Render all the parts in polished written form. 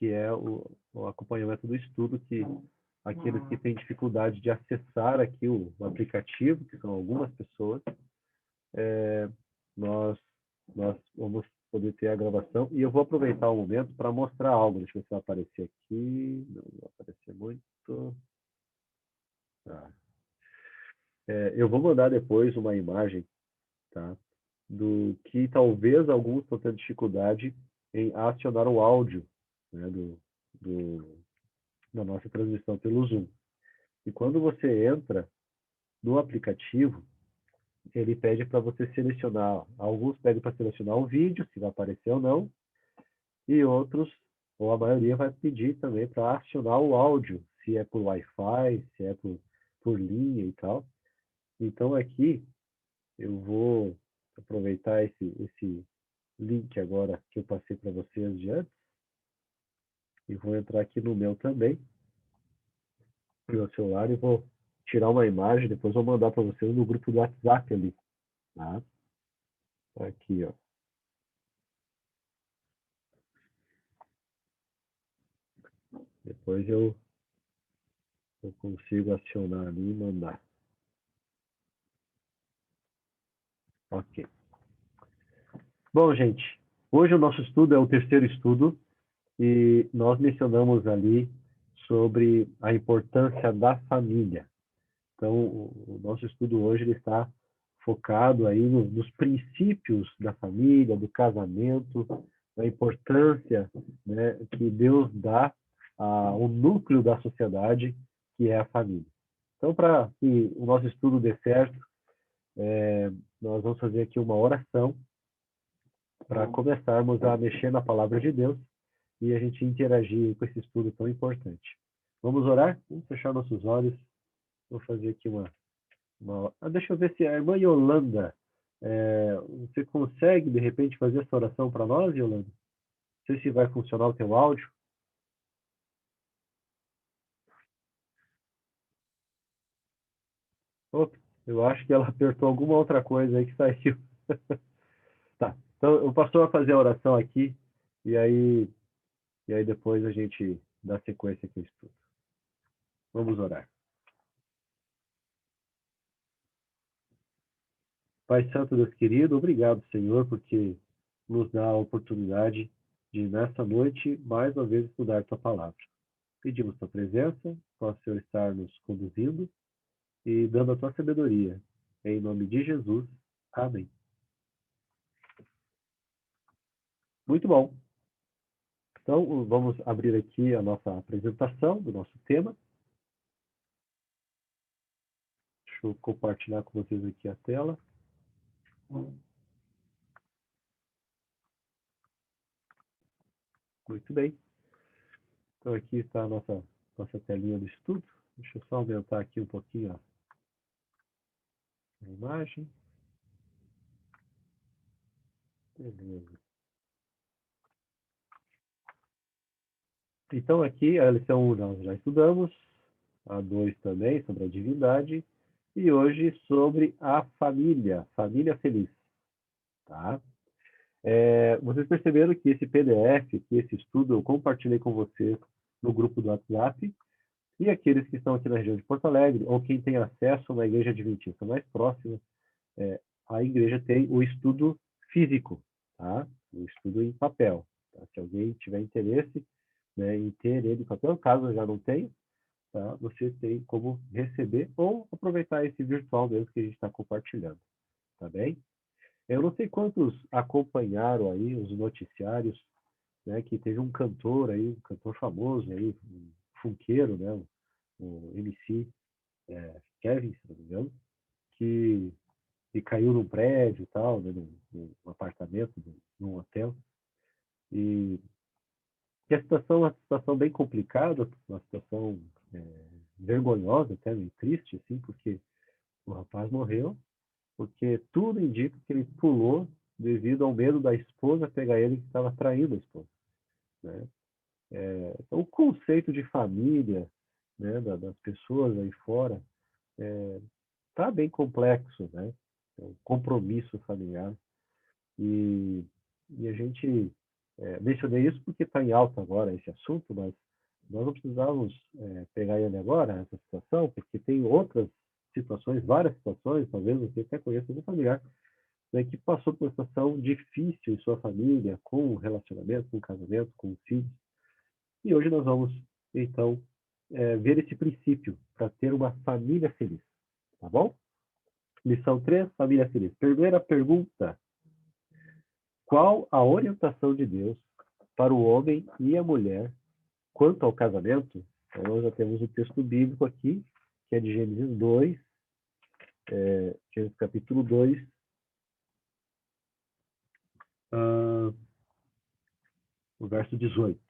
que é o acompanhamento do estudo, que aqueles que têm dificuldade de acessar aqui o aplicativo, que são algumas pessoas, nós vamos poder ter a gravação. E eu vou aproveitar o momento para mostrar algo. Deixa eu ver se vai aparecer aqui. Não vai aparecer muito. Tá. Eu vou mandar depois uma imagem, tá, do que talvez alguns estão tendo dificuldade em acionar o áudio, né, da nossa transmissão pelo Zoom. E quando você entra no aplicativo, ele pede para você selecionar, alguns pedem para selecionar o vídeo, se vai aparecer ou não, e outros, ou a maioria, vai pedir também para acionar o áudio, se é por Wi-Fi, se é por linha e tal. Então aqui eu vou aproveitar esse link agora que eu passei para vocês de antes, e vou entrar aqui no meu também, no meu celular, e vou tirar uma imagem, depois vou mandar para vocês no grupo do WhatsApp ali, tá? Aqui, ó. Depois eu consigo acionar ali e mandar. Ok. Bom, gente, hoje o nosso estudo é o terceiro estudo e nós mencionamos ali sobre a importância da família. Então, o nosso estudo hoje ele está focado aí nos princípios da família, do casamento, da importância, né, que Deus dá ao núcleo da sociedade, que é a família. Então, para que o nosso estudo dê certo, nós vamos fazer aqui uma oração para começarmos a mexer na palavra de Deus e a gente interagir com esse estudo tão importante. Vamos orar? Vamos fechar nossos olhos. Vou fazer aqui deixa eu ver se a irmã Yolanda, você consegue, de repente, fazer essa oração para nós, Yolanda? Não sei se vai funcionar o teu áudio. Opa, eu acho que ela apertou alguma outra coisa aí que saiu. Tá, então o pastor vai fazer a oração aqui e aí depois a gente dá sequência aqui ao estudo. Vamos orar. Pai Santo, Deus querido, obrigado, Senhor, porque nos dá a oportunidade de, nesta noite, mais uma vez estudar Tua Palavra. Pedimos Tua presença, possa o Senhor estar nos conduzindo e dando a Tua sabedoria. Em nome de Jesus. Amém. Muito bom. Então, vamos abrir aqui a nossa apresentação do nosso tema. Deixa eu compartilhar com vocês aqui a tela. Muito bem. Então, aqui está a nossa telinha do estudo. Deixa eu só aumentar aqui um pouquinho a imagem. Beleza. Então, aqui a lição 1 nós já estudamos, a 2 também, sobre a divindade, e hoje sobre a família feliz. Tá? Vocês perceberam que esse PDF, que esse estudo, eu compartilhei com vocês no grupo do WhatsApp, e aqueles que estão aqui na região de Porto Alegre, ou quem tem acesso a uma igreja adventista mais próxima, a igreja tem o estudo físico, tá? O estudo em papel. Tá? Se alguém tiver interesse, né, em ter ele em papel, caso já não tenha, tá? Você tem como receber ou aproveitar esse virtual mesmo que a gente está compartilhando, tá bem? Eu não sei quantos acompanharam aí os noticiários, né, que teve um cantor aí, um cantor famoso aí, um funkeiro, né, o MC Kevin, se não me engano, que caiu num prédio e tal, né, num apartamento, num hotel, e que a situação é uma situação bem complicada, uma situação vergonhosa, até meio triste, assim, porque o rapaz morreu, porque tudo indica que ele pulou devido ao medo da esposa pegar ele que estava traindo a esposa, né? Então, o conceito de família, né, das pessoas aí fora tá bem complexo, né? O compromisso familiar e a gente Mencionei isso porque está em alta agora esse assunto, mas nós não precisávamos pegar ele agora, essa situação, porque tem outras situações, várias situações, talvez você até conheça um familiar, né, que passou por uma situação difícil em sua família, com relacionamento, com casamento, com filhos. E hoje nós vamos, então, ver esse princípio para ter uma família feliz. Tá bom? Lição 3, família feliz. Primeira pergunta: qual a orientação de Deus para o homem e a mulher quanto ao casamento? Então, nós já temos o texto bíblico aqui, que é de Gênesis 2, Gênesis capítulo 2, o verso 18.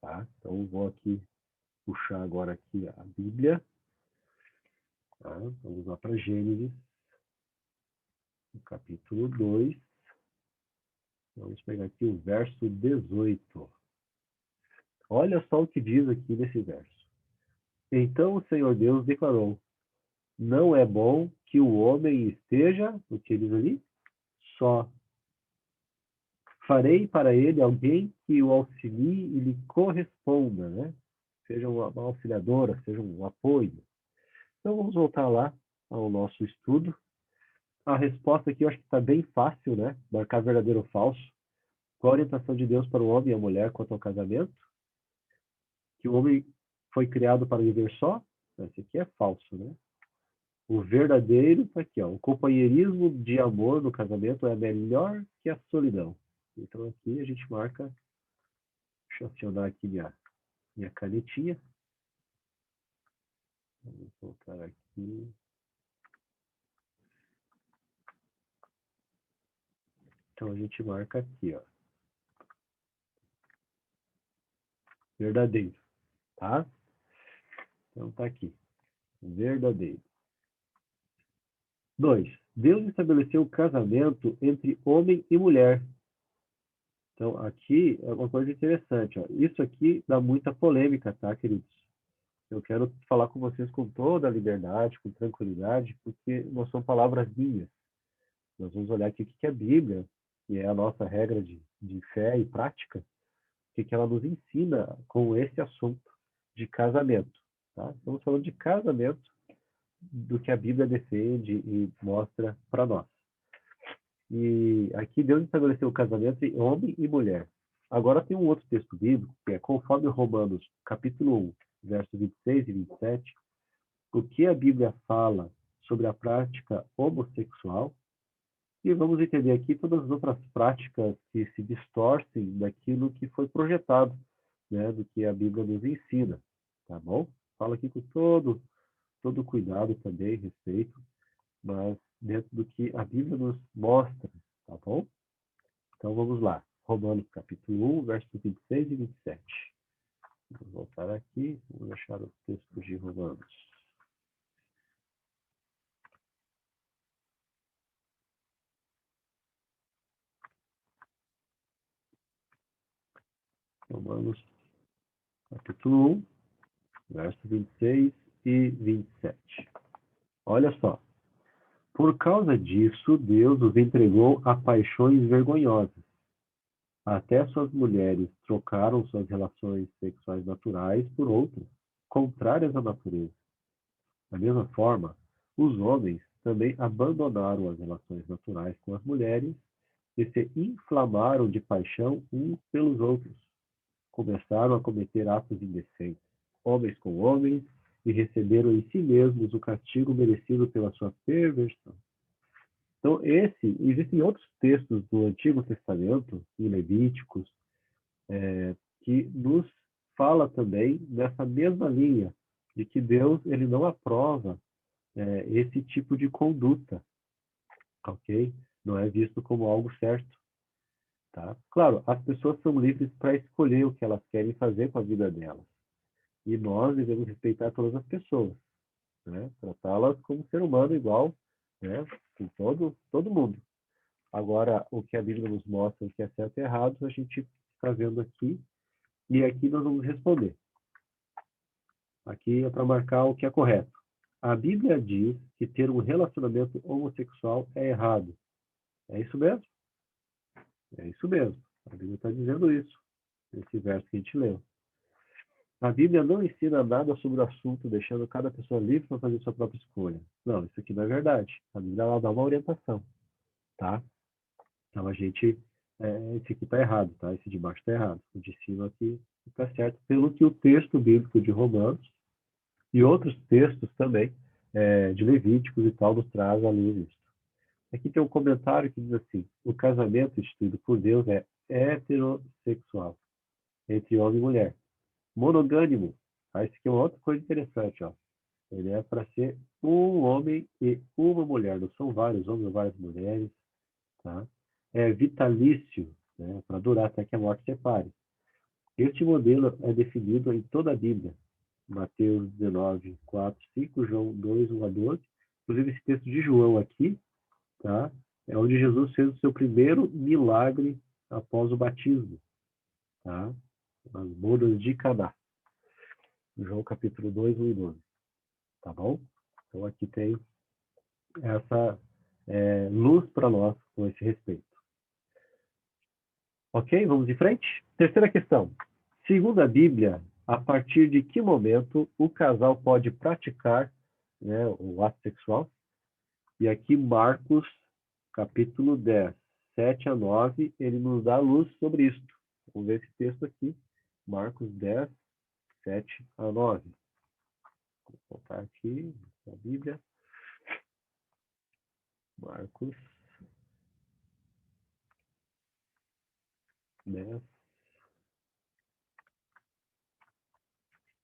Tá? Então, vou aqui puxar agora aqui a Bíblia. Tá? Vamos lá para Gênesis, no capítulo 2. Vamos pegar aqui o verso 18. Olha só o que diz aqui nesse verso. Então o Senhor Deus declarou: não é bom que o homem esteja, o que diz ali? Só. Farei para ele alguém que o auxilie e lhe corresponda, né? Seja uma auxiliadora, seja um apoio. Então vamos voltar lá ao nosso estudo. A resposta aqui eu acho que está bem fácil, né? Marcar verdadeiro ou falso. Qual a orientação de Deus para o homem e a mulher quanto ao casamento? Que o homem foi criado para viver só? Esse aqui é falso, né? O verdadeiro está aqui, ó. O companheirismo de amor no casamento é melhor que a solidão. Então aqui a gente marca, deixa eu acionar aqui minha canetinha. Vamos voltar aqui. Então a gente marca aqui, ó. Verdadeiro, tá? Então tá aqui. Verdadeiro. 2. Deus estabeleceu o casamento entre homem e mulher. Então, aqui é uma coisa interessante. Ó. Isso aqui dá muita polêmica, tá, queridos? Eu quero falar com vocês com toda a liberdade, com tranquilidade, porque não são palavras minhas. Nós vamos olhar aqui o que é a Bíblia, que é a nossa regra de fé e prática, o que ela nos ensina com esse assunto de casamento. Tá? Estamos falando de casamento, do que a Bíblia defende e mostra para nós. E aqui Deus estabeleceu o casamento entre homem e mulher. Agora tem um outro texto bíblico, que é conforme Romanos, capítulo 1, versos 26 e 27, o que a Bíblia fala sobre a prática homossexual, e vamos entender aqui todas as outras práticas que se distorcem daquilo que foi projetado, né, do que a Bíblia nos ensina, tá bom? Fala aqui com todo cuidado também, respeito, mas dentro do que a Bíblia nos mostra, tá bom? Então vamos lá. Romanos capítulo 1, versos 26 e 27. Vou voltar aqui, vou deixar os textos de Romanos. Romanos capítulo 1, versos 26 e 27. Olha só. Por causa disso, Deus os entregou a paixões vergonhosas. Até suas mulheres trocaram suas relações sexuais naturais por outras, contrárias à natureza. Da mesma forma, os homens também abandonaram as relações naturais com as mulheres e se inflamaram de paixão uns pelos outros. Começaram a cometer atos indecentes, homens com homens, e receberam em si mesmos o castigo merecido pela sua perversão. Então, existem outros textos do Antigo Testamento, em Levíticos, que nos fala também nessa mesma linha, de que Deus ele não aprova esse tipo de conduta, ok? Não é visto como algo certo, tá? Claro, as pessoas são livres para escolher o que elas querem fazer com a vida delas. E nós devemos respeitar todas as pessoas, né? Tratá-las como ser humano igual, né? Com todo mundo. Agora, o que a Bíblia nos mostra que é certo e errado, a gente está vendo aqui, e aqui nós vamos responder. Aqui é para marcar o que é correto. A Bíblia diz que ter um relacionamento homossexual é errado. É isso mesmo? É isso mesmo. A Bíblia está dizendo isso, nesse verso que a gente leu. A Bíblia não ensina nada sobre o assunto, deixando cada pessoa livre para fazer sua própria escolha. Não, isso aqui não é verdade. A Bíblia ela dá uma orientação, tá? Então a gente, esse aqui está errado, tá? Esse de baixo está errado. O de cima aqui está certo, pelo que o texto bíblico de Romanos e outros textos também, de Levíticos e tal, nos traz a luz isso. Aqui tem um comentário que diz assim: o casamento instituído por Deus é heterossexual, entre homem e mulher. Monogâmico. Tá? Isso aqui é uma outra coisa interessante. Ó. Ele é para ser um homem e uma mulher, não são vários homens ou várias mulheres. Tá? É vitalício, né? Para durar até que a morte separe. Este modelo é definido em toda a Bíblia. Mateus 19, 4, 5, João 2, 1 a 12. Inclusive, esse texto de João aqui, tá? É onde Jesus fez o seu primeiro milagre após o batismo, tá? As bodas de Caná. João capítulo 2, 1 e 12. Tá bom? Então aqui tem essa luz para nós com esse respeito. Ok? Vamos em frente? Terceira questão. Segundo a Bíblia, a partir de que momento o casal pode praticar, né, o ato sexual? E aqui Marcos, capítulo 10, 7 a 9, ele nos dá luz sobre isso. Vamos ver esse texto aqui. Marcos 10, 7 a 9. Vou colocar aqui na Bíblia. Marcos 10,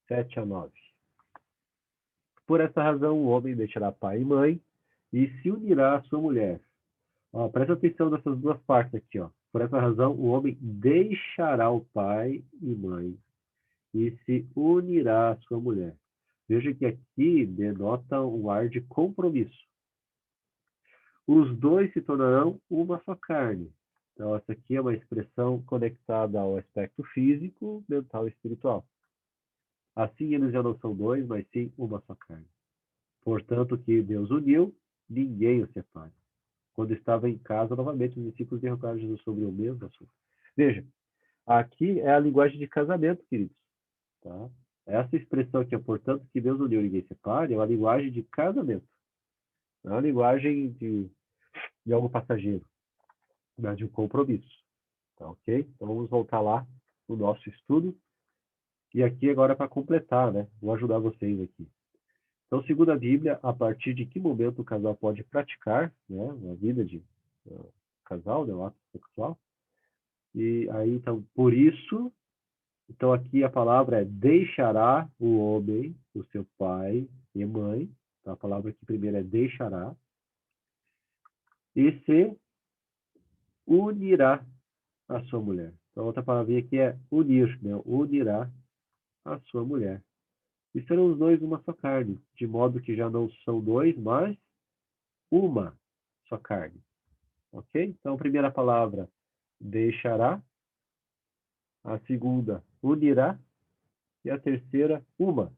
7 a 9. Por essa razão, o homem deixará pai e mãe e se unirá à sua mulher. Ó, presta atenção nessas duas partes aqui. Ó. Por essa razão, o homem deixará o pai e mãe e se unirá à sua mulher. Veja que aqui denota um ar de compromisso. Os dois se tornarão uma só carne. Então, essa aqui é uma expressão conectada ao aspecto físico, mental e espiritual. Assim, eles já não são dois, mas sim uma só carne. Portanto, o que Deus uniu, ninguém o separa. Quando estava em casa, novamente, os discípulos interrogaram Jesus sobre o mesmo assunto. Veja, aqui é a linguagem de casamento, queridos. Tá? Essa expressão aqui, portanto, que Deus uniu, ninguém separa, é uma linguagem de casamento. Não é uma linguagem de algo passageiro, mas de um compromisso. Tá, ok? Então, vamos voltar lá no nosso estudo. E aqui agora para completar, né? Vou ajudar vocês aqui. Então, segundo a Bíblia, a partir de que momento o casal pode praticar, né, a vida de casal, né, o ato sexual? E aí, então, por isso, então aqui a palavra é deixará o homem, o seu pai e mãe. Então, a palavra aqui primeiro é deixará. E se unirá à sua mulher. Então, outra palavrinha aqui é unir, né? Unirá à sua mulher. E serão os dois uma só carne, de modo que já não são dois, mas uma só carne. Ok? Então, a primeira palavra, deixará. A segunda, unirá. E a terceira, uma.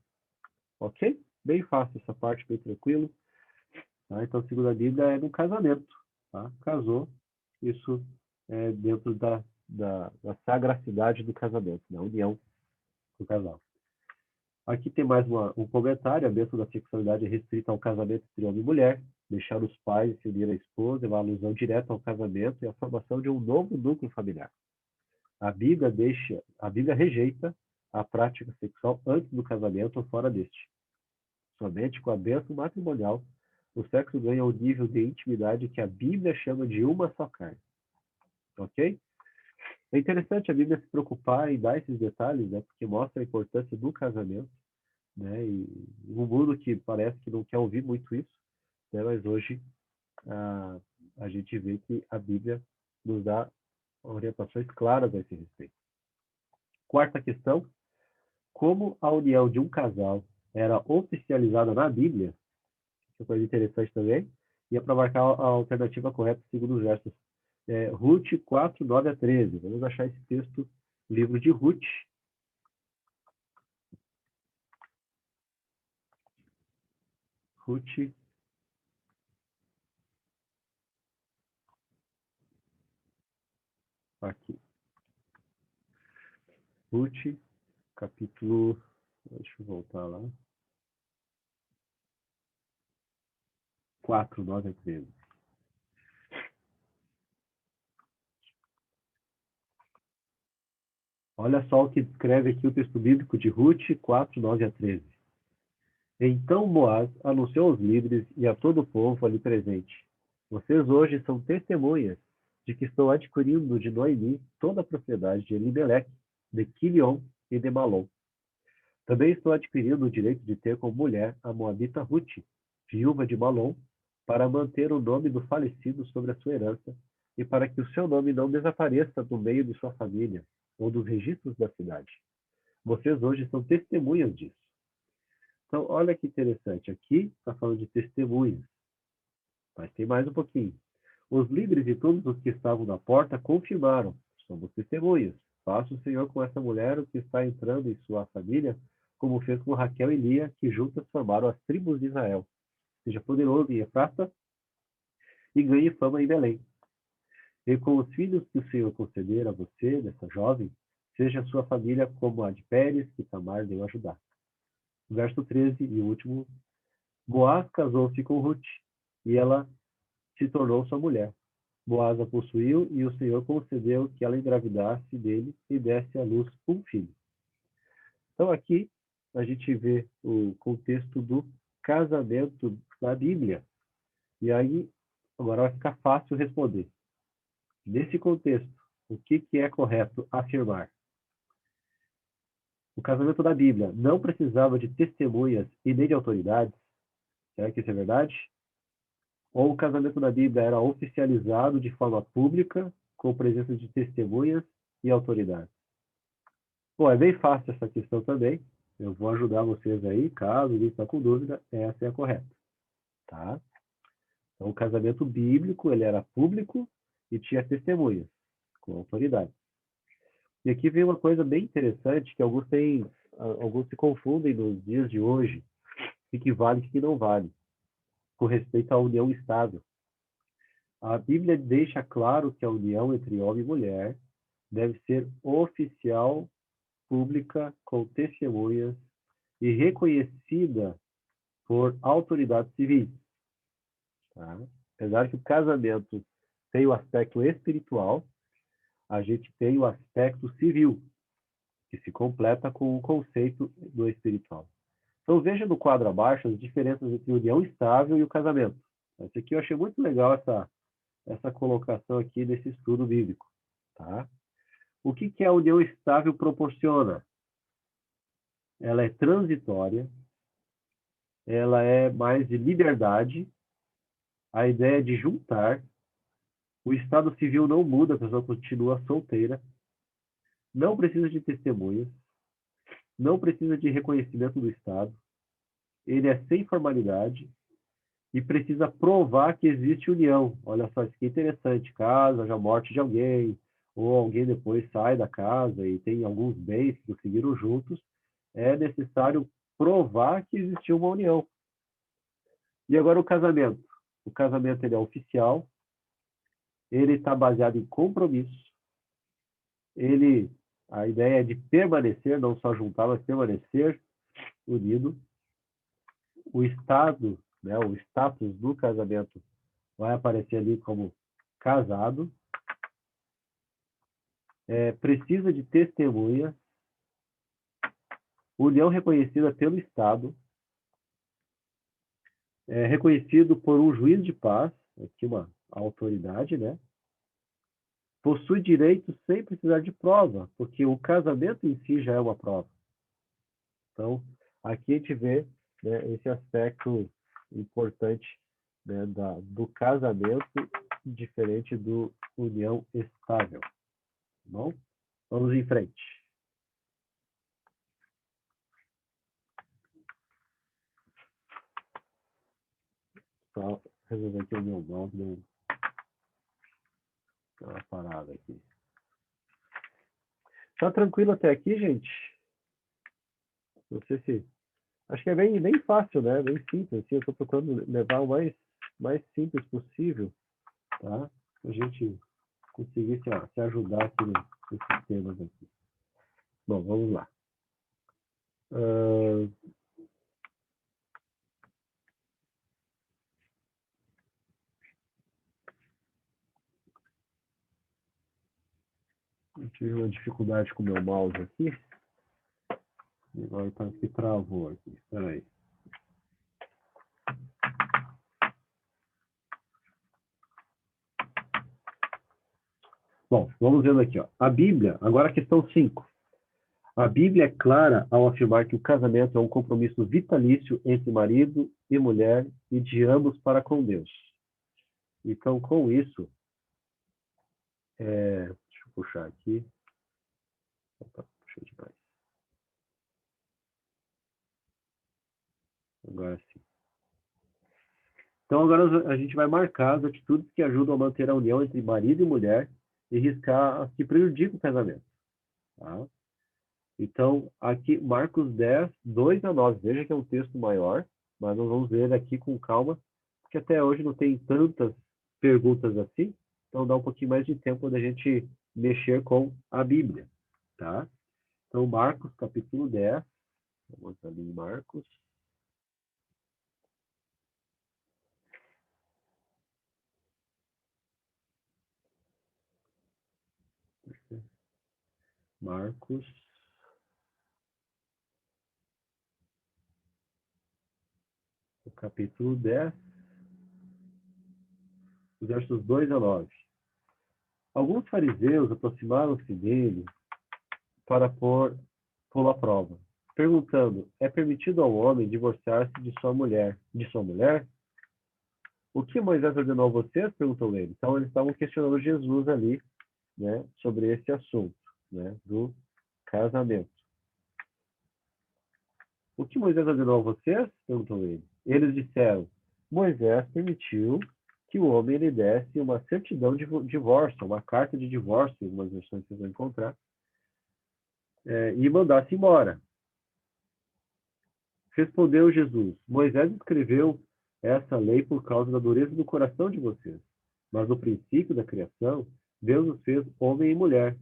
Ok? Bem fácil essa parte, bem tranquilo. Tá? Então, segundo a Bíblia, é no casamento. Tá? Casou, isso é dentro da sagracidade do casamento, da união do casal. Aqui tem mais um comentário. A bênção da sexualidade é restrita ao casamento entre homem e mulher. Deixar os pais se unir à esposa é uma alusão direta ao casamento e à formação de um novo núcleo familiar. A Bíblia rejeita a prática sexual antes do casamento ou fora deste. Somente com a bênção matrimonial, o sexo ganha o nível de intimidade que a Bíblia chama de uma só carne. Ok? É interessante a Bíblia se preocupar em dar esses detalhes, né? Porque mostra a importância do casamento, né? E um mundo que parece que não quer ouvir muito isso, né? Mas hoje a gente vê que a Bíblia nos dá orientações claras a esse respeito. Quarta questão: como a união de um casal era oficializada na Bíblia, que é coisa interessante também, e é para marcar a alternativa correta segundo os versos. Ruth 4, 9 a 13. Vamos achar esse texto, livro de Ruth. Ruth. Aqui. Ruth, capítulo... Deixa eu voltar lá. 4, 9 a 13. Olha só o que descreve aqui o texto bíblico de Ruth 4, 9 a 13. Então Boaz anunciou aos líderes e a todo o povo ali presente: vocês hoje são testemunhas de que estou adquirindo de Noemi toda a propriedade de Elimeleque, de Quilion e de Malom. Também estou adquirindo o direito de ter como mulher a moabita Ruth, viúva de Malom, para manter o nome do falecido sobre a sua herança e para que o seu nome não desapareça do meio de sua família ou dos registros da cidade. Vocês hoje são testemunhas disso. Então, olha que interessante. Aqui está falando de testemunhas, mas tem mais um pouquinho. Os líderes e todos os que estavam na porta confirmaram: somos testemunhas. Faça o Senhor com essa mulher o que está entrando em sua família, como fez com Raquel e Lia, que juntas formaram as tribos de Israel. Seja poderoso em Efrata e ganhe fama em Belém. E com os filhos que o Senhor conceder a você, dessa jovem, seja a sua família como a de Pérez, que Tamar deu a Judá. Verso 13 e último. Boaz casou-se com Ruth, e ela se tornou sua mulher. Boaz a possuiu, e o Senhor concedeu que ela engravidasse dele e desse à luz um filho. Então aqui a gente vê o contexto do casamento da Bíblia. E aí agora vai ficar fácil responder. Nesse contexto, o que é correto afirmar? O casamento da Bíblia não precisava de testemunhas e nem de autoridades. Será que isso é verdade? Ou o casamento da Bíblia era oficializado de forma pública, com presença de testemunhas e autoridades? Bom, é bem fácil essa questão também. Eu vou ajudar vocês aí, caso alguém está com dúvida, essa é a correta. Tá? Então, o casamento bíblico, ele era público e tinha testemunhas, com autoridade. E aqui vem uma coisa bem interessante, que alguns se confundem nos dias de hoje, o que vale e o que não vale, com respeito à união estável. A Bíblia deixa claro que a união entre homem e mulher deve ser oficial, pública, com testemunhas e reconhecida por autoridades civis. Tá? Apesar que o casamento tem o aspecto espiritual, a gente tem o aspecto civil, que se completa com o conceito do espiritual. Então veja no quadro abaixo as diferenças entre união estável e o casamento. Esse aqui eu achei muito legal essa colocação aqui desse estudo bíblico. Tá? O que a união estável proporciona? Ela é transitória, ela é mais de liberdade, a ideia de juntar, o estado civil não muda, a pessoa continua solteira, não precisa de testemunhas, não precisa de reconhecimento do Estado, ele é sem formalidade e precisa provar que existe união. Olha só, isso que é interessante, caso haja morte de alguém, ou alguém depois sai da casa e tem alguns bens que conseguiram juntos, é necessário provar que existiu uma união. E agora o casamento. O casamento ele é oficial, ele está baseado em compromisso, a ideia é de permanecer, não só juntar, mas permanecer unido. O estado, né, o status do casamento vai aparecer ali como casado. Precisa de testemunha, união reconhecida pelo Estado, reconhecido por um juiz de paz, aqui uma autoridade, né? Possui direitos sem precisar de prova, porque o casamento em si já é uma prova. Então, aqui a gente vê, né, esse aspecto importante, né, do casamento, diferente do união estável. Tá bom? Vamos em frente. Só resolver aqui o meu mouse, deu uma parada aqui. Tá tranquilo até aqui, gente? Não sei se... Acho que é bem fácil, né? Bem simples. Assim, eu estou procurando levar o mais simples possível, tá? Pra gente conseguir se ajudar aqui nesses temas aqui. Bom, vamos lá. Eu tive uma dificuldade com o meu mouse aqui. Agora parece que travou aqui. Espera aí. Bom, vamos vendo aqui. Ó. A Bíblia, agora a questão 5. A Bíblia é clara ao afirmar que o casamento é um compromisso vitalício entre marido e mulher e de ambos para com Deus. Então, com isso, deixa eu puxar aqui. Opa, puxei demais. Agora sim. Então, agora a gente vai marcar as atitudes que ajudam a manter a união entre marido e mulher e riscar as que prejudicam o casamento. Tá? Então, aqui, Marcos 10, 2 a 9. Veja que é um texto maior, mas nós vamos ler aqui com calma, porque até hoje não tem tantas perguntas assim, então dá um pouquinho mais de tempo da gente mexer com a Bíblia. Tá? Então, Marcos, capítulo 10. Vamos ali em Marcos. Marcos, capítulo 10, versos 2 a 9. Alguns fariseus aproximaram-se dele para pô-lo à prova, perguntando: é permitido ao homem divorciar-se de sua mulher? O que Moisés ordenou a vocês? Perguntou ele. Então, eles estavam questionando Jesus ali, né, sobre esse assunto, né, do casamento. O que Moisés ordenou a vocês? Perguntou ele. Eles disseram: Moisés permitiu que o homem lhe desse uma certidão de divórcio, uma carta de divórcio, em algumas versões vocês vão encontrar, e mandasse embora. Respondeu Jesus: Moisés escreveu essa lei por causa da dureza do coração de vocês. Mas no princípio da criação, Deus os fez homem e mulher.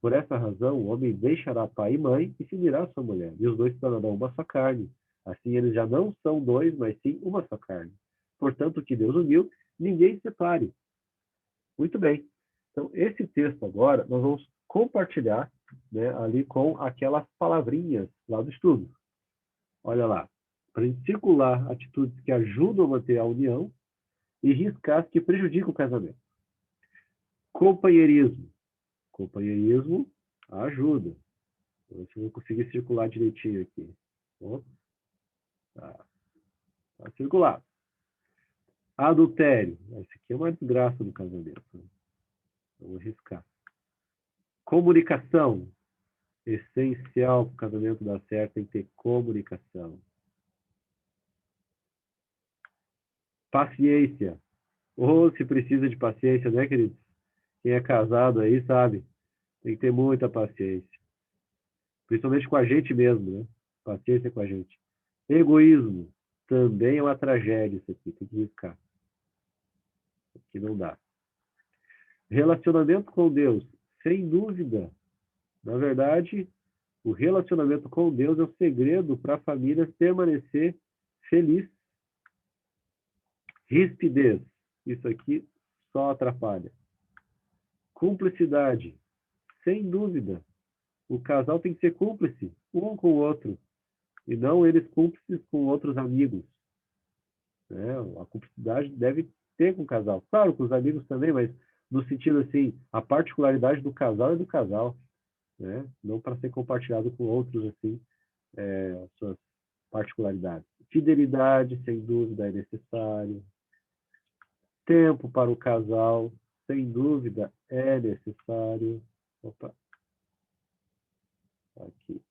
Por essa razão, o homem deixará pai e mãe e se unirá à sua mulher, e os dois se tornarão uma só carne. Assim, eles já não são dois, mas sim uma só carne. Portanto, o que Deus uniu, ninguém separe. Muito bem. Então, esse texto agora, nós vamos compartilhar, né, ali com aquelas palavrinhas lá do estudo. Olha lá. Para circular atitudes que ajudam a manter a união e riscar as que prejudicam o casamento. Companheirismo. Companheirismo ajuda. Eu não consegui circular direitinho aqui. Tá circular. Adultério. Esse aqui é uma desgraça do casamento. Vou riscar. Comunicação. Essencial para o casamento dar certo, tem que ter comunicação. Paciência. Ou se precisa de paciência, né, queridos? Quem é casado aí sabe. Tem que ter muita paciência. Principalmente com a gente mesmo, né? Paciência com a gente. Egoísmo. Também é uma tragédia isso aqui. Tem que riscar. Aqui não dá. Relacionamento com Deus. Sem dúvida. Na verdade, o relacionamento com Deus é o segredo para a família permanecer feliz. Rispidez. Isso aqui só atrapalha. Cumplicidade. Sem dúvida. O casal tem que ser cúmplice, um com o outro. E não eles cúmplices com outros amigos. Né? A cumplicidade deve ter com o casal. Claro, com os amigos também, mas no sentido assim, a particularidade do casal é do casal. Né? Não para ser compartilhado com outros, assim, suas particularidades. Fidelidade, sem dúvida, é necessário. Tempo para o casal, sem dúvida, é necessário. Opa. Aqui.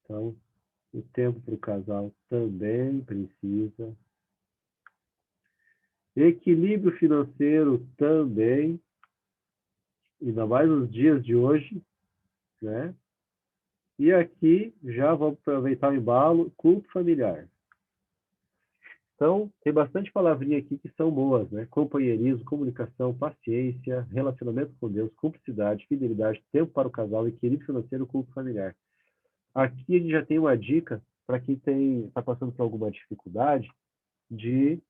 Então, o tempo para o casal também precisa. Equilíbrio financeiro também, ainda mais nos dias de hoje, né? E aqui, já vamos aproveitar o embalo, culto familiar. Então, tem bastante palavrinha aqui que são boas, né? Companheirismo, comunicação, paciência, relacionamento com Deus, cumplicidade, fidelidade, tempo para o casal, equilíbrio financeiro, culto familiar. Aqui a gente já tem uma dica para quem está passando por alguma dificuldade de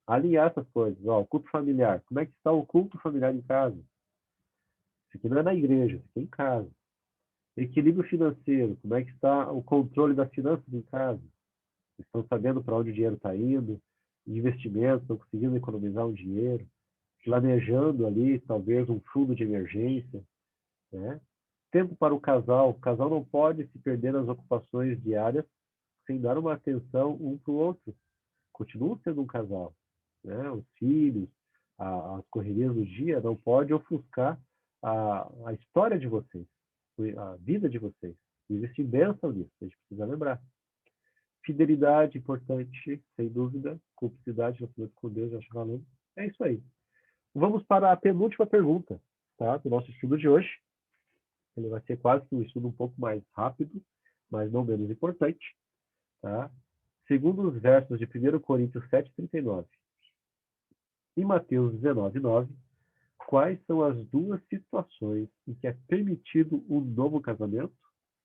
alinhar essas coisas. Ó, culto familiar. Como é que está o culto familiar em casa? Isso aqui não é na igreja, isso aqui é em casa. Equilíbrio financeiro. Como é que está o controle das finanças em casa? Estão sabendo para onde o dinheiro está indo? Investimentos, estão conseguindo economizar um dinheiro? Planejando ali, talvez, um fundo de emergência, né? Tempo para o casal. O casal não pode se perder nas ocupações diárias sem dar uma atenção um para o outro. Continuam sendo um casal, né? Os filhos, as correrias do dia não pode ofuscar a história de vocês, a vida de vocês. Existe bênção nisso, a gente precisa lembrar. Fidelidade, importante, sem dúvida. Cumplicidade, relacionamento com Deus, acho valendo. É isso aí. Vamos para a penúltima pergunta, tá? Do nosso estudo de hoje. Ele vai ser quase que um estudo um pouco mais rápido, mas não menos importante, tá? Segundo os versos de 1 Coríntios 7:39 e Mateus 19:9, quais são as duas situações em que é permitido um novo casamento?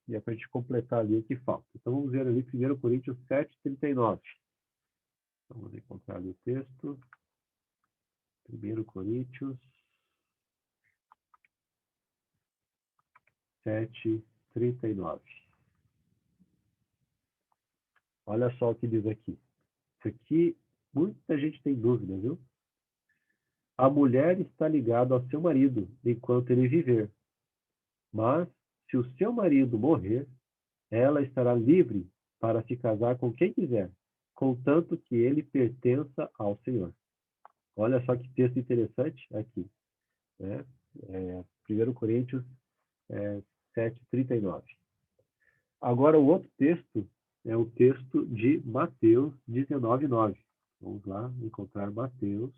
E é para a gente completar ali o que falta. Então vamos ver ali 1 Coríntios 7:39. Vamos encontrar ali o texto. 1 Coríntios 7:39. Olha só o que diz aqui. Isso aqui, muita gente tem dúvida, viu? A mulher está ligada ao seu marido enquanto ele viver. Mas, se o seu marido morrer, ela estará livre para se casar com quem quiser, contanto que ele pertença ao Senhor. Olha só que texto interessante aqui. Né? 1 Coríntios 7:39. Agora, o outro texto é o texto de Mateus 19:9. Vamos lá encontrar Mateus,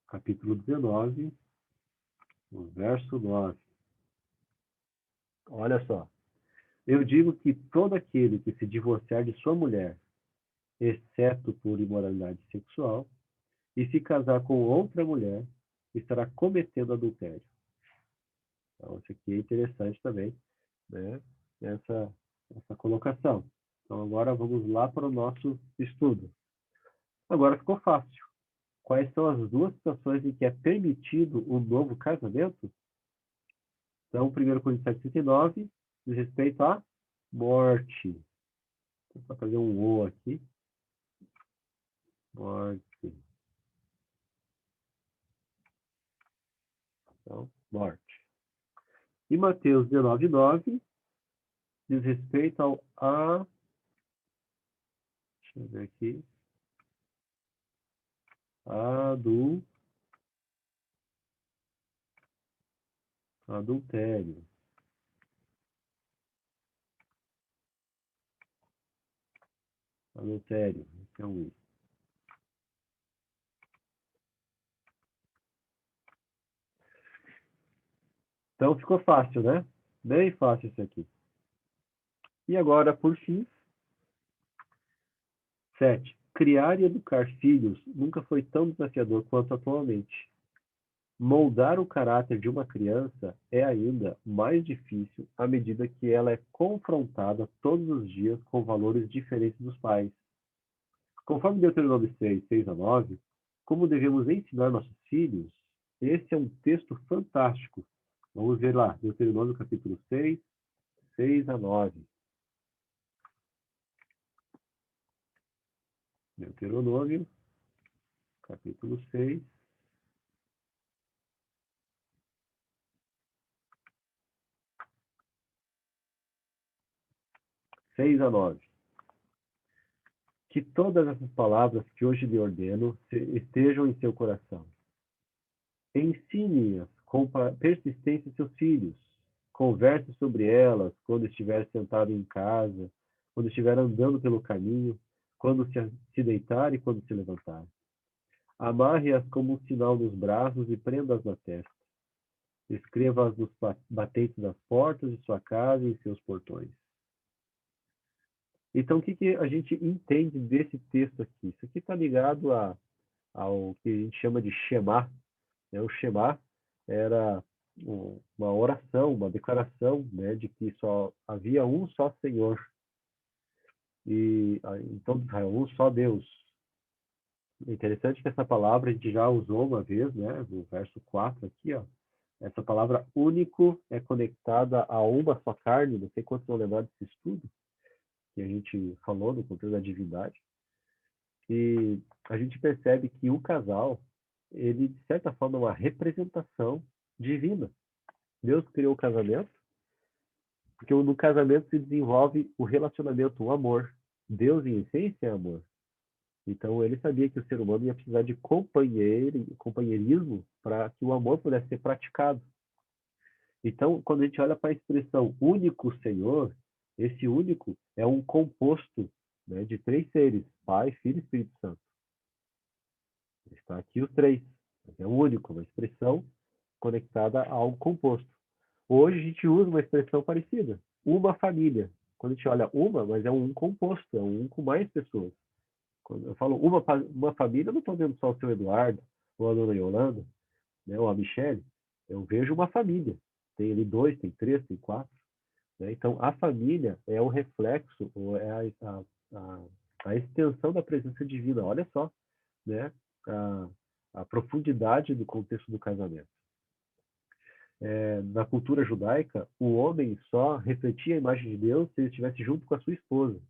capítulo 19, o verso 9. Olha só. Eu digo que todo aquele que se divorciar de sua mulher, exceto por imoralidade sexual, e se casar com outra mulher, estará cometendo adultério. Então, isso aqui é interessante também, né? Essa colocação. Então, agora vamos lá para o nosso estudo. Agora ficou fácil. Quais são as duas situações em que é permitido um novo casamento? Então, 1 Coríntios 7:39 diz respeito à morte. Vou fazer um O aqui. Morte. Então, morte. E Mateus 19:9 diz respeito ao deixa eu ver aqui, adultério. Adultério. Esse é um I. Então ficou fácil, né? Bem fácil isso aqui. E agora, por fim, 7. Criar e educar filhos nunca foi tão desafiador quanto atualmente. Moldar o caráter de uma criança é ainda mais difícil à medida que ela é confrontada todos os dias com valores diferentes dos pais. Conforme Deuteronômio 6:6-9, como devemos ensinar nossos filhos, esse é um texto fantástico. Vamos ver lá, Deuteronômio capítulo 6:6-9. Deuteronômio, capítulo 6, 6-9. Que todas essas palavras que hoje lhe ordeno estejam em seu coração. Ensine-as com persistência seus filhos. Converse sobre elas quando estiver sentado em casa, quando estiver andando pelo caminho, quando se deitar e quando se levantar. Amarre-as como um sinal nos braços e prenda-as na testa. Escreva-as nos batentes das portas de sua casa e em seus portões. Então, o que, que a gente entende desse texto aqui? Isso aqui está ligado ao que a gente chama de Shema, né? O Shema era uma oração, uma declaração, né, de que só havia um só Senhor, e então um só Deus. É interessante que essa palavra a gente já usou uma vez, né, no verso 4 aqui, ó. Essa palavra único é conectada a uma só carne, não sei quantos vão lembrar desse estudo que a gente falou no conteúdo da divindade. E a gente percebe que o casal, ele, de certa forma, é uma representação divina. Deus criou o casamento, porque no casamento se desenvolve o relacionamento, o amor. Deus, em essência, é amor. Então, ele sabia que o ser humano ia precisar de companheirismo para que o amor pudesse ser praticado. Então, quando a gente olha para a expressão único Senhor, esse único é um composto, né, de 3 seres, Pai, Filho e Espírito Santo. Está aqui os 3. É o único, uma expressão conectada a algo composto. Hoje a gente usa uma expressão parecida, uma família. Quando a gente olha uma, mas é um composto, é um com mais pessoas. Quando eu falo uma família, eu não estou vendo só o seu Eduardo, ou a dona Yolanda, né, ou a Michele. Eu vejo uma família. Tem ali 2, tem 3, tem 4. Né? Então, a família é o reflexo, ou é a extensão da presença divina. Olha só, né? A profundidade do contexto do casamento. Na cultura judaica, o homem só refletia a imagem de Deus se ele estivesse junto com a sua esposa.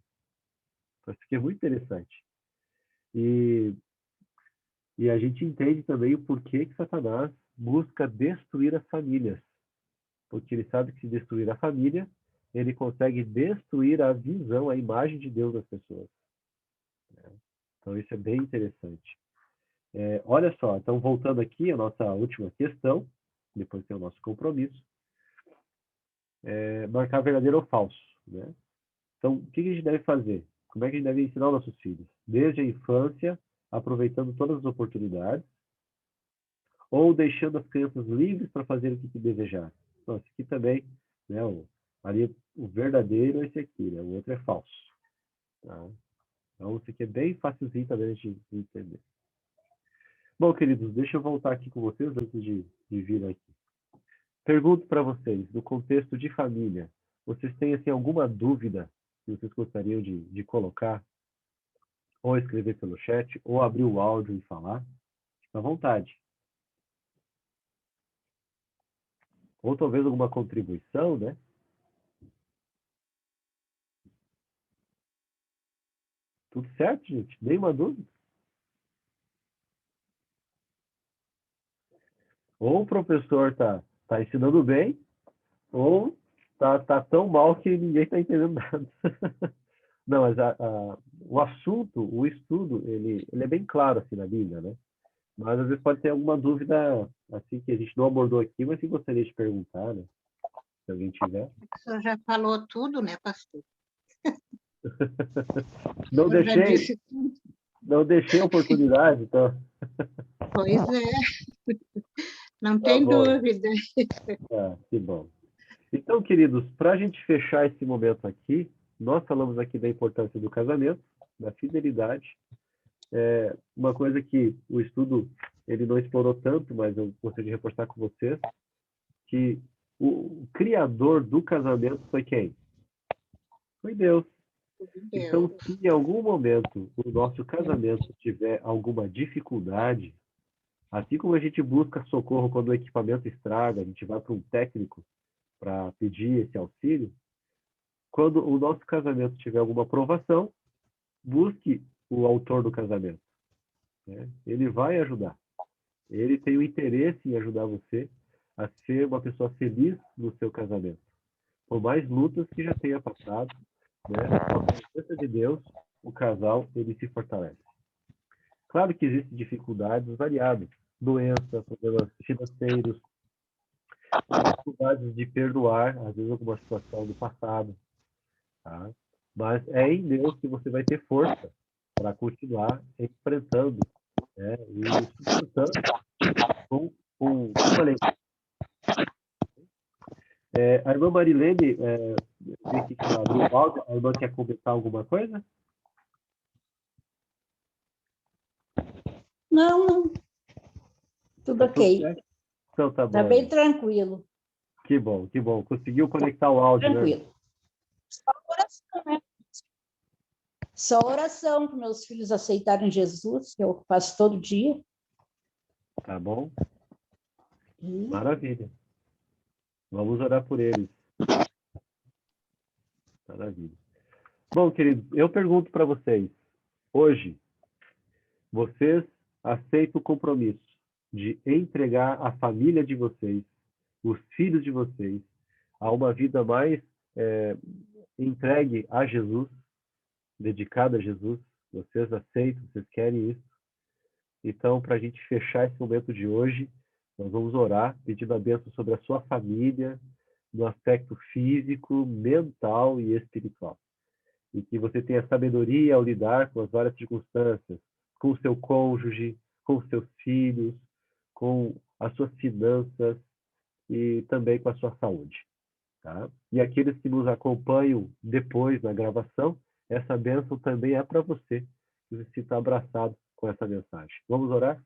Então, isso aqui é muito interessante. E a gente entende também o porquê que Satanás busca destruir as famílias. Porque ele sabe que se destruir a família, ele consegue destruir a visão, a imagem de Deus das pessoas. Então, isso é bem interessante. Olha só, então voltando aqui à nossa última questão, depois tem o nosso compromisso, marcar verdadeiro ou falso, né? Então, o que a gente deve fazer? Como é que a gente deve ensinar os nossos filhos? Desde a infância, aproveitando todas as oportunidades, ou deixando as crianças livres para fazer o que desejar? Então, esse aqui também, né, o verdadeiro é esse aqui, né? O outro é falso. Tá? Então, esse aqui é bem facilzinho também de entender. Bom, queridos, deixa eu voltar aqui com vocês antes de vir aqui. Pergunto para vocês, no contexto de família, vocês têm assim, alguma dúvida que vocês gostariam de colocar? Ou escrever pelo chat, ou abrir o áudio e falar? Fica à vontade. Ou talvez alguma contribuição, né? Tudo certo, gente? Nenhuma dúvida? Ou o professor tá ensinando bem, ou tá tão mal que ninguém está entendendo nada. Não, mas o assunto, o estudo, ele é bem claro assim na Bíblia, né? Mas às vezes pode ter alguma dúvida assim que a gente não abordou aqui, mas que gostaria de perguntar, né? Se alguém tiver. O senhor já falou tudo, né, pastor? Não O senhor já deixei, disse tudo. não deixei a oportunidade, então. Pois é, não Tá tem bom. dúvida. Que bom. Então, queridos, para a gente fechar esse momento aqui, nós falamos aqui da importância do casamento, da fidelidade. Uma coisa que o estudo ele não explorou tanto, mas eu gostaria de reforçar com vocês, que o criador do casamento foi quem? Foi Deus. Então, Deus. se em algum momento o nosso casamento tiver alguma dificuldade, assim como a gente busca socorro quando o equipamento estraga, a gente vai para um técnico para pedir esse auxílio, quando o nosso casamento tiver alguma provação, busque o autor do casamento. Né? Ele vai ajudar. Ele tem o interesse em ajudar você a ser uma pessoa feliz no seu casamento. Por mais lutas que já tenha passado, né? Com a presença de Deus, o casal ele se fortalece. Claro que existem dificuldades variadas, doenças, problemas financeiros, dificuldades de perdoar, às vezes alguma situação do passado, tá? Mas é em Deus que você vai ter força para continuar enfrentando, né? E suportando como falei, a irmã Marilene ver que ela abriu o áudio. A irmã quer comentar alguma coisa? Não, não. Tudo Tá tudo ok. certo? Então tá Tá bom. bem tranquilo. Que bom, que bom. Conseguiu conectar o áudio, né? Tranquilo. Só oração, né? Só oração para meus filhos aceitarem Jesus, que eu faço todo dia. Tá bom? E Maravilha. Vamos orar por eles. Maravilha. Bom, queridos, eu pergunto para vocês, hoje, vocês aceitam o compromisso de entregar a família de vocês, os filhos de vocês, a uma vida mais entregue a Jesus, dedicada a Jesus? Vocês aceitam? Vocês querem isso? Então, para a gente fechar esse momento de hoje, nós vamos orar, pedindo a bênção sobre a sua família, no aspecto físico, mental e espiritual. E que você tenha sabedoria ao lidar com as várias circunstâncias, com o seu cônjuge, com os seus filhos, com as suas finanças e também com a sua saúde. Tá? E aqueles que nos acompanham depois na gravação, essa bênção também é para você, que se sinta abraçado com essa mensagem. Vamos orar?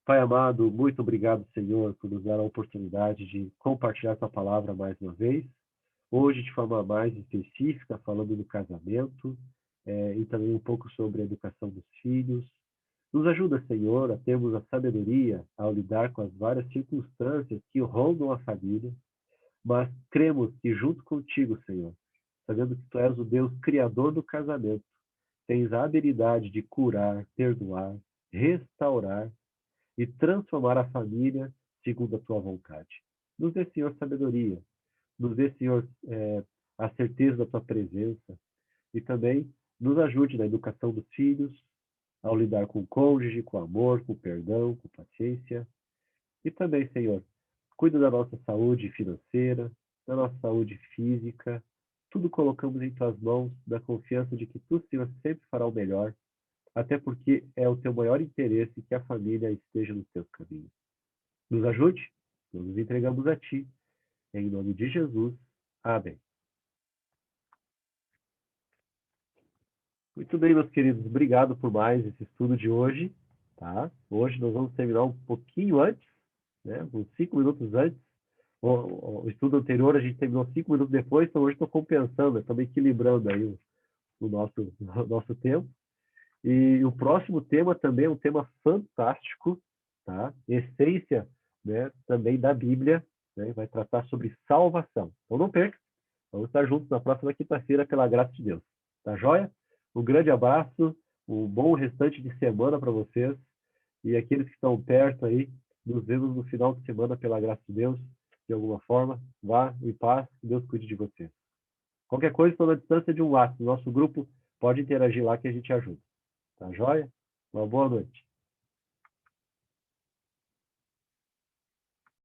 Pai amado, muito obrigado, Senhor, por nos dar a oportunidade de compartilhar tua palavra mais uma vez. Hoje, de forma mais específica, falando do casamento e também um pouco sobre a educação dos filhos. Nos ajuda, Senhor, a termos a sabedoria ao lidar com as várias circunstâncias que rondam a família, mas cremos que junto contigo, Senhor, sabendo que tu és o Deus criador do casamento, tens a habilidade de curar, perdoar, restaurar e transformar a família segundo a tua vontade. Nos dê, Senhor, sabedoria. Nos dê, Senhor, a certeza da tua presença. E também nos ajude na educação dos filhos, ao lidar com o cônjuge, com amor, com perdão, com paciência. E também, Senhor, cuida da nossa saúde financeira, da nossa saúde física. Tudo colocamos em tuas mãos, na confiança de que tu, Senhor, sempre fará o melhor, até porque é o teu maior interesse que a família esteja nos teus caminhos. Nos ajude, nós nos entregamos a ti. Em nome de Jesus. Amém. Muito bem, meus queridos. Obrigado por mais esse estudo de hoje. Tá? Hoje nós vamos terminar um pouquinho antes, né? Uns 5 minutos antes. O estudo anterior a gente terminou 5 minutos depois, então hoje estou compensando, estamos equilibrando aí o nosso tempo. E o próximo tema também é um tema fantástico, tá? Essência, né, também da Bíblia, né? Vai tratar sobre salvação. Então não perca, vamos estar juntos na próxima quinta-feira, pela graça de Deus. Tá joia? Um grande abraço, um bom restante de semana para vocês. E aqueles que estão perto aí, nos vemos no final de semana, pela graça de Deus, de alguma forma. Vá em paz, que Deus cuide de você. Qualquer coisa, estou na distância de um WhatsApp. Nosso grupo pode interagir lá que a gente ajuda. Tá joia? Uma boa noite.